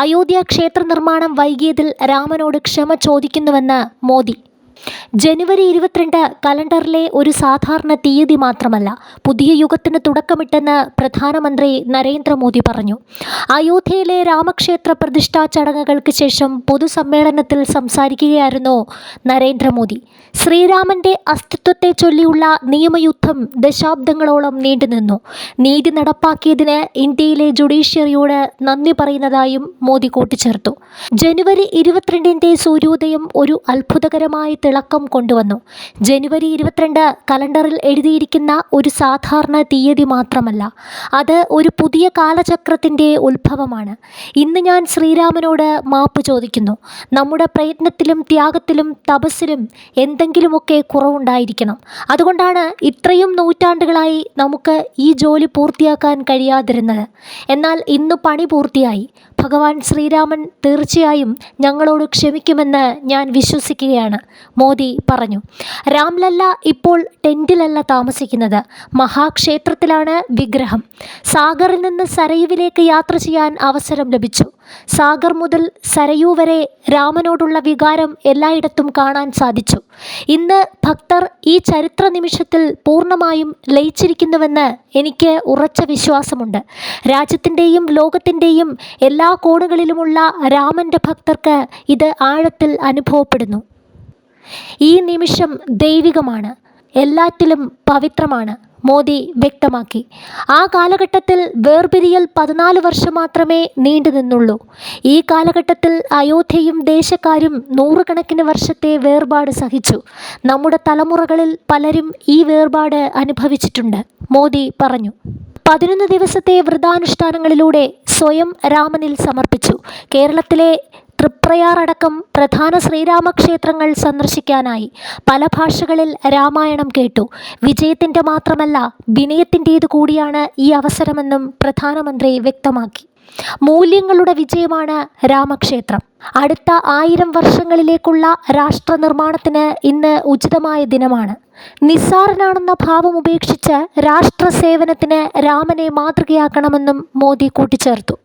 അയോധ്യ ക്ഷേത്ര നിർമ്മാണം വൈകിയതിൽ രാമനോട് ക്ഷമ ചോദിക്കുന്നുവെന്ന് മോദി. ജനുവരി 22 കലണ്ടറിലെ ഒരു സാധാരണ തീയതി മാത്രമല്ല, പുതിയ യുഗത്തിന് തുടക്കമിട്ടെന്ന് പ്രധാനമന്ത്രി നരേന്ദ്രമോദി പറഞ്ഞു. അയോധ്യയിലെ രാമക്ഷേത്ര പ്രതിഷ്ഠാ ചടങ്ങുകൾക്ക് ശേഷം പൊതുസമ്മേളനത്തിൽ സംസാരിക്കുകയായിരുന്നു നരേന്ദ്രമോദി. ശ്രീരാമന്റെ അസ്തിത്വത്തെ ചൊല്ലിയുള്ള നിയമയുദ്ധം ദശാബ്ദങ്ങളോളം നീണ്ടുനിന്നു. നീതി നടപ്പാക്കിയതിന് ഇന്ത്യയിലെ ജുഡീഷ്യറിയോട് നന്ദി പറയുന്നതായും മോദി കൂട്ടിച്ചേർത്തു. ജനുവരി 22 സൂര്യോദയം ഒരു അത്ഭുതകരമായ തിളക്കം കൊണ്ടുവന്നു. ജനുവരി 22 കലണ്ടറിൽ എഴുതിയിരിക്കുന്ന ഒരു സാധാരണ തീയതി മാത്രമല്ല, അത് ഒരു പുതിയ കാലചക്രത്തിൻ്റെ ഉത്ഭവമാണ്. ഇന്ന് ഞാൻ ശ്രീരാമനോട് മാപ്പ് ചോദിക്കുന്നു. നമ്മുടെ പ്രയത്നത്തിലും ത്യാഗത്തിലും തപസ്സിലും എന്തെങ്കിലുമൊക്കെ കുറവുണ്ടായിരിക്കണം. അതുകൊണ്ടാണ് ഇത്രയും നൂറ്റാണ്ടുകളായി നമുക്ക് ഈ ജോലി പൂർത്തിയാക്കാൻ കഴിയാതിരുന്നത്. എന്നാൽ ഇന്ന് പണി പൂർത്തിയായി. ഭഗവാൻ ശ്രീരാമൻ തീർച്ചയായും ഞങ്ങളോട് ക്ഷമിക്കുമെന്ന് ഞാൻ വിശ്വസിക്കുകയാണ്, മോദി പറഞ്ഞു. രാംലല്ല ഇപ്പോൾ ടെൻറ്റിലല്ല താമസിക്കുന്നത്, മഹാക്ഷേത്രത്തിലാണ് വിഗ്രഹം. സാഗറിൽ നിന്ന് സരയുവിലേക്ക് യാത്ര ചെയ്യാൻ അവസരം ലഭിച്ചു. സാഗർ മുതൽ സരയൂ വരെ രാമനോടുള്ള വികാരം എല്ലായിടത്തും കാണാൻ സാധിച്ചു. ഇന്ന് ഭക്തർ ഈ ചരിത്ര നിമിഷത്തിൽ പൂർണ്ണമായും ലയിച്ചിരിക്കുന്നുവെന്ന് എനിക്ക് ഉറച്ച വിശ്വാസമുണ്ട്. രാജ്യത്തിൻ്റെയും ലോകത്തിൻ്റെയും എല്ലാ കോണുകളിലുമുള്ള രാമൻ്റെ ഭക്തർക്ക് ഇത് ആഴത്തിൽ അനുഭവപ്പെടുന്നു. ഈ നിമിഷം ദൈവികമാണ്, എല്ലാറ്റിലും പവിത്രമാണ്, മോദി വ്യക്തമാക്കി. ആ കാലഘട്ടത്തിൽ വേർപിരിയൽ 14 വർഷം മാത്രമേ നീണ്ടു നിന്നുള്ളൂ. ഈ കാലഘട്ടത്തിൽ അയോധ്യയും ദേശക്കാരും നൂറുകണക്കിന് വർഷത്തെ വേർപാട് സഹിച്ചു. നമ്മുടെ തലമുറകളിൽ പലരും ഈ വേർപാട് അനുഭവിച്ചിട്ടുണ്ട്, മോദി പറഞ്ഞു. 11 ദിവസത്തെ വ്രതാനുഷ്ഠാനങ്ങളിലൂടെ സ്വയം രാമനിൽ സമർപ്പിച്ചു. കേരളത്തിലെ തൃപ്രയാർ അടക്കം പ്രധാന ശ്രീരാമക്ഷേത്രങ്ങൾ സന്ദർശിക്കാനായി. പല ഭാഷകളിൽ രാമായണം കേട്ടു. വിജയത്തിൻ്റെ മാത്രമല്ല, വിനയത്തിൻ്റേത് കൂടിയാണ് ഈ അവസരമെന്നും പ്രധാനമന്ത്രി വ്യക്തമാക്കി. മൂല്യങ്ങളുടെ വിജയമാണ് രാമക്ഷേത്രം. അടുത്ത 1000 വർഷങ്ങളിലേക്കുള്ള രാഷ്ട്ര നിർമ്മാണത്തിന് ഇന്ന് ഉചിതമായ ദിനമാണ്. നിസ്സാരനാണെന്ന ഭാവം ഉപേക്ഷിച്ച് രാഷ്ട്ര സേവനത്തിന് രാമനെ മാതൃകയാക്കണമെന്നും മോദി കൂട്ടിച്ചേർത്തു.